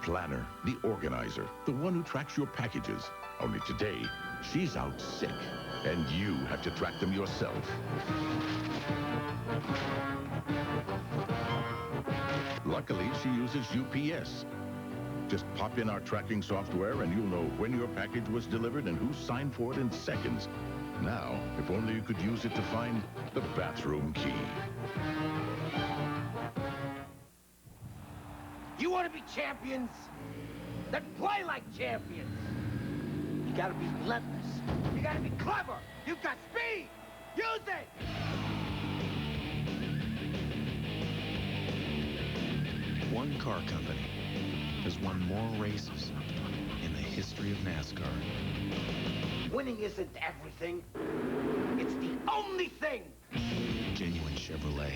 planner, the organizer, the one who tracks your packages. Only today, she's out sick, and you have to track them yourself. Luckily, she uses UPS. Just pop in our tracking software and you'll know when your package was delivered and who signed for it in seconds. Now, if only you could use it to find the bathroom key. You want to be champions? Then play like champions. You gotta be relentless. You gotta be clever. You've got speed. Use it! One car company has won more races in the history of NASCAR. Winning isn't everything. It's the only thing. Genuine Chevrolet.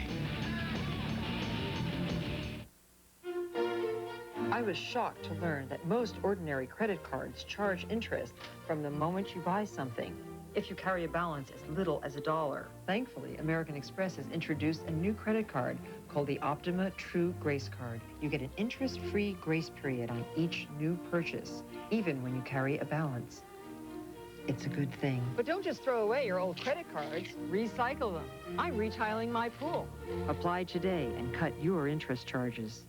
I was shocked to learn that most ordinary credit cards charge interest from the moment you buy something, if you carry a balance as little as $1. Thankfully, American Express has introduced a new credit card called the Optima True Grace Card. You get an interest-free grace period on each new purchase, even when you carry a balance. It's a good thing. But don't just throw away your old credit cards. Recycle them. I'm retiling my pool. Apply today and cut your interest charges.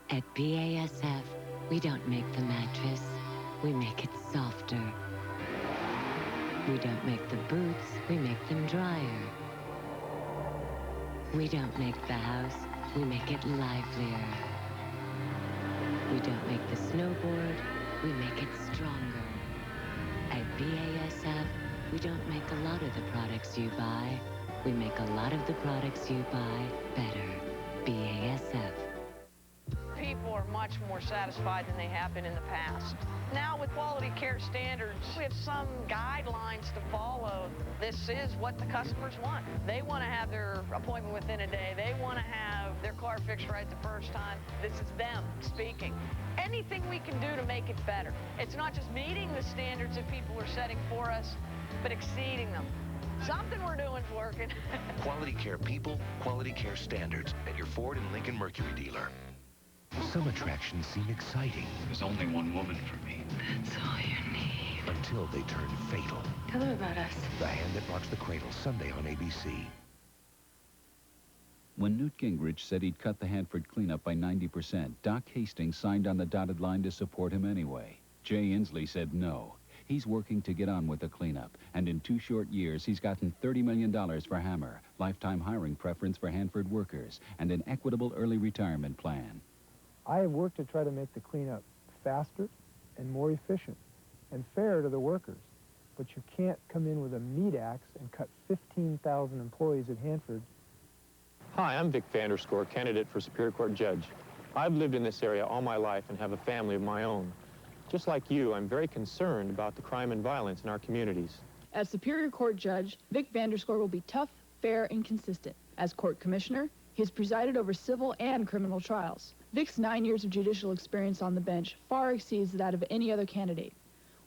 At BASF, we don't make the mattress, we make it softer. We don't make the boots, we make them drier. We don't make the house, we make it livelier. We don't make the snowboard, we make it stronger. At BASF, we don't make a lot of the products you buy, we make a lot of the products you buy better. BASF. People are much more satisfied than they have been in the past. Now with quality care standards, we have some guidelines to follow. This is what the customers want. They want to have their appointment within a day. They want to have their car fixed right the first time. This is them speaking. Anything we can do to make it better. It's not just meeting the standards that people are setting for us, but exceeding them. Something we're doing is working. Quality care people, quality care standards at your Ford and Lincoln Mercury dealer. Some attractions seem exciting. There's only one woman for me. That's all you need. Until they turn fatal. Tell her about us. The Hand That Rocks the Cradle, Sunday on ABC. When Newt Gingrich said he'd cut the Hanford cleanup by 90%, Doc Hastings signed on the dotted line to support him anyway. Jay Inslee said no. He's working to get on with the cleanup, and in 2 short years, he's gotten $30 million for Hammer, lifetime hiring preference for Hanford workers, and an equitable early retirement plan. I have worked to try to make the cleanup faster and more efficient and fair to the workers. But you can't come in with a meat axe and cut 15,000 employees at Hanford. Hi, I'm Vic VanderSchoor, candidate for Superior Court Judge. I've lived in this area all my life and have a family of my own. Just like you, I'm very concerned about the crime and violence in our communities. As Superior Court Judge, Vic VanderSchoor will be tough, fair, and consistent. As Court Commissioner, he has presided over civil and criminal trials. Vic's 9 years of judicial experience on the bench far exceeds that of any other candidate.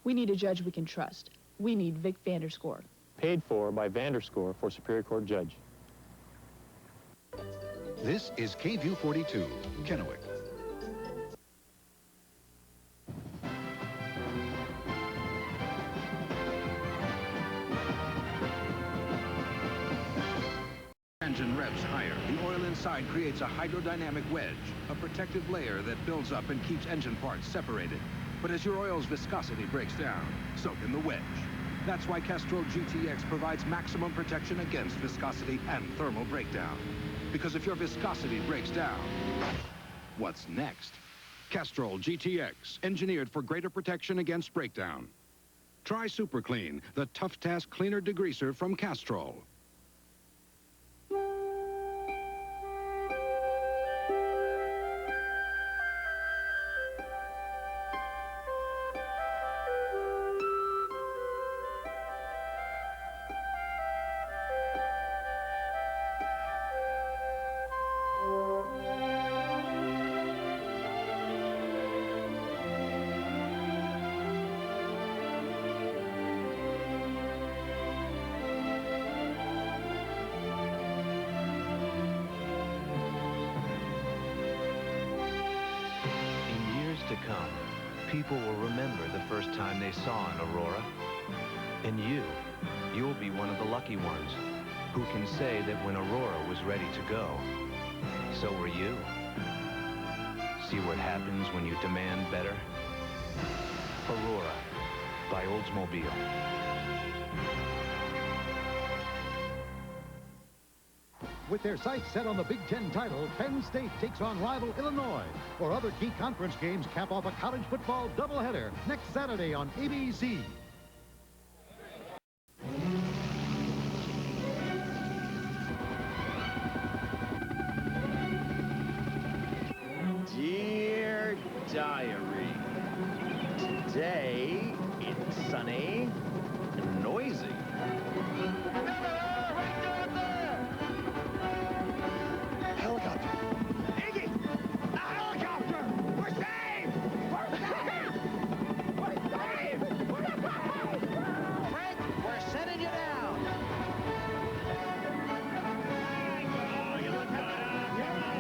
We need a judge we can trust. We need Vic VanderSchoor. Paid for by VanderSchoor for Superior Court Judge. This is KVEW-42, Kennewick. Engine revs higher. The oil inside creates a hydrodynamic wedge, a protective layer that builds up and keeps engine parts separated. But as your oil's viscosity breaks down, so can the wedge. That's why Castrol GTX provides maximum protection against viscosity and thermal breakdown. Because if your viscosity breaks down, what's next? Castrol GTX, engineered for greater protection against breakdown. Try Super Clean, the Tough Task Cleaner Degreaser from Castrol. People will remember the first time they saw an Aurora. And you'll be one of the lucky ones who can say that when Aurora was ready to go, so were you. See what happens when you demand better? Aurora by Oldsmobile. With their sights set on the Big Ten title, Penn State takes on rival Illinois. For other key conference games, cap off a college football doubleheader next Saturday on ABC. Dear Diary, today it's sunny and noisy. Helicopter! Iggy! A helicopter! We're saved! We're saved! We're saved! We're saved! Frank, we're sending you down! Oh, you look good. Come on,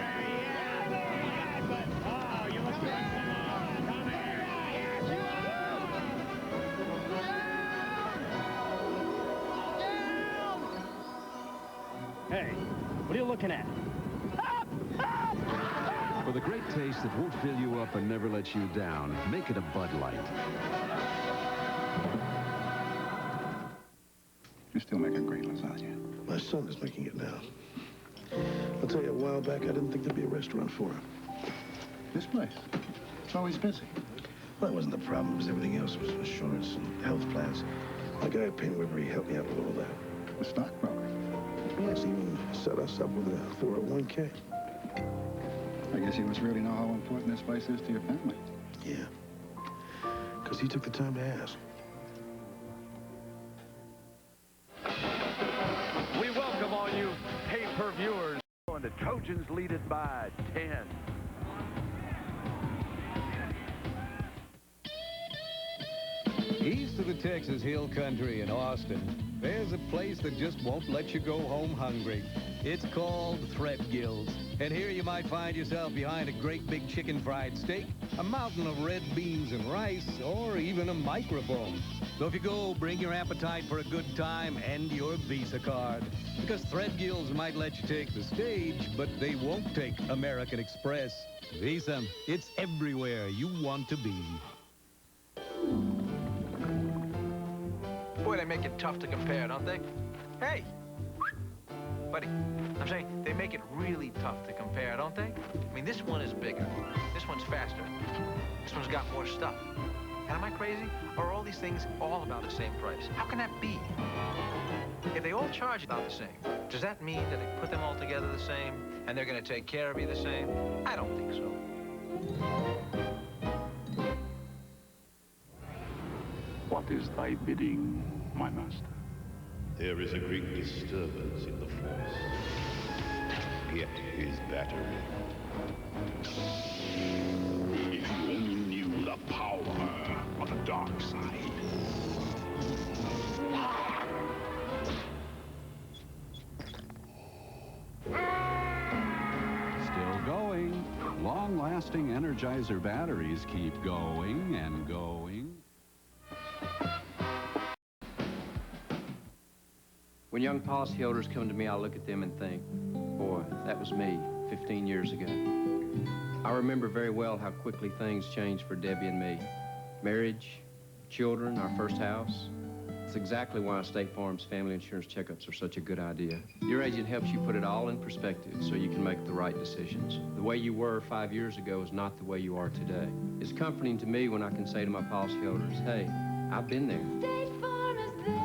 yeah. But, oh, you look good. Come here. Hey, what are you looking at? For the great taste that won't fill you up and never let you down, make it a Bud Light. You still make a great lasagna. My son is making it now. I'll tell you, a while back, I didn't think there'd be a restaurant for him. This place, it's always busy. Well, that wasn't the problem. It was everything else. It was insurance and health plans. My guy at PaineWebber, he helped me out with all that. The stockbroker. Yes, he even set us up with a 401k. I guess you must really know how important this place is to your family. Yeah. Because he took the time to ask. We welcome all you pay-per-viewers. And the Trojans lead it by 10. East of the Texas Hill Country in Austin, there's a place that just won't let you go home hungry. It's called Threadgill's. And here you might find yourself behind a great big chicken fried steak, a mountain of red beans and rice, or even a microphone. So if you go, bring your appetite for a good time and your Visa card. Because Threadgill's might let you take the stage, but they won't take American Express. Visa, it's everywhere you want to be. Boy, they make it tough to compare, don't they? Hey! Buddy, I'm saying they make it really tough to compare, don't they? I mean, this one is bigger. This one's faster. This one's got more stuff. And am I crazy? Or are all these things all about the same price? How can that be? If they all charge about the same, does that mean that they put them all together the same and they're going to take care of you the same? I don't think so. What is thy bidding, my master? There is a great disturbance in the force. Get his battery. If you only knew the power of the dark side. Still going. Long-lasting Energizer batteries keep going and going. When young policyholders come to me, I look at them and think, boy, that was me 15 years ago. I remember very well how quickly things changed for Debbie and me. Marriage, children, our first house. It's exactly why State Farm's family insurance checkups are such a good idea. Your agent helps you put it all in perspective so you can make the right decisions. The way you were 5 years ago is not the way you are today. It's comforting to me when I can say to my policyholders, hey, I've been there. State Farm is there.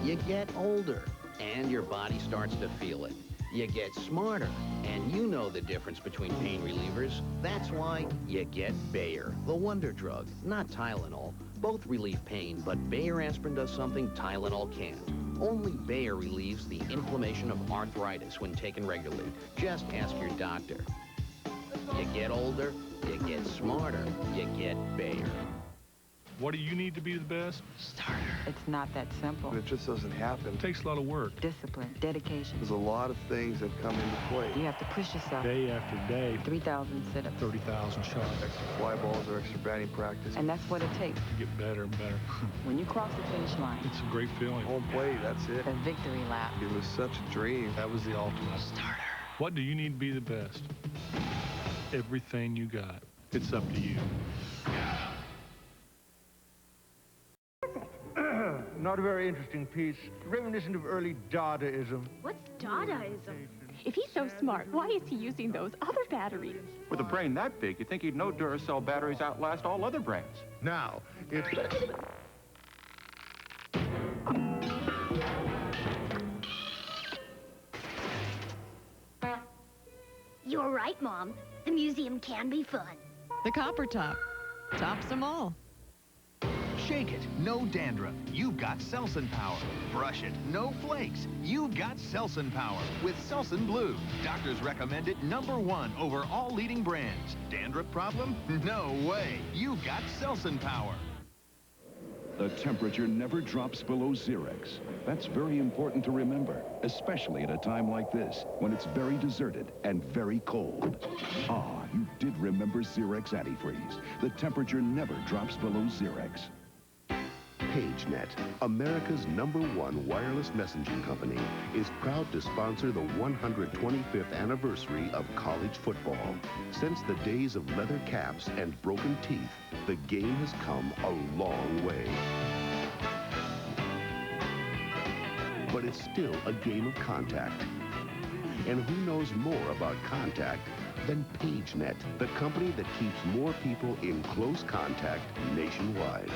You get older, and your body starts to feel it. You get smarter, and you know the difference between pain relievers. That's why you get Bayer, the wonder drug, not Tylenol. Both relieve pain, but Bayer aspirin does something Tylenol can't. Only Bayer relieves the inflammation of arthritis when taken regularly. Just ask your doctor. You get older, you get smarter, you get Bayer. What do you need to be the best? Starter. It's not that simple. It just doesn't happen. It takes a lot of work. Discipline, dedication. There's a lot of things that come into play. You have to push yourself. Day after day. 3,000 sit-ups. 30,000 shots. Fly balls or extra batting practice. And that's what it takes. You get better and better. When you cross the finish line. It's a great feeling. Home plate, that's it. The victory lap. It was such a dream. That was the ultimate. Starter. What do you need to be the best? Everything you got. It's up to you. Not a very interesting piece. Reminiscent of early Dadaism. What's Dadaism? If he's so smart, why is he using those other batteries? With a brain that big, you'd think he'd know Duracell batteries outlast all other brands. Now, it's... You're right, Mom. The museum can be fun. The Copper Top. Tops them all. Shake it, no dandruff. You've got Selsun Power. Brush it, no flakes. You've got Selsun Power with Selsun Blue. Doctors recommend it #1 over all leading brands. Dandruff problem? No way. You've got Selsun Power. The temperature never drops below Zerex. That's very important to remember, especially at a time like this, when it's very deserted and very cold. Ah, you did remember Zerex Antifreeze. The temperature never drops below Zerex. PageNet, America's #1 wireless messaging company, is proud to sponsor the 125th anniversary of college football. Since the days of leather caps and broken teeth, the game has come a long way. But it's still a game of contact. And who knows more about contact than PageNet, the company that keeps more people in close contact nationwide.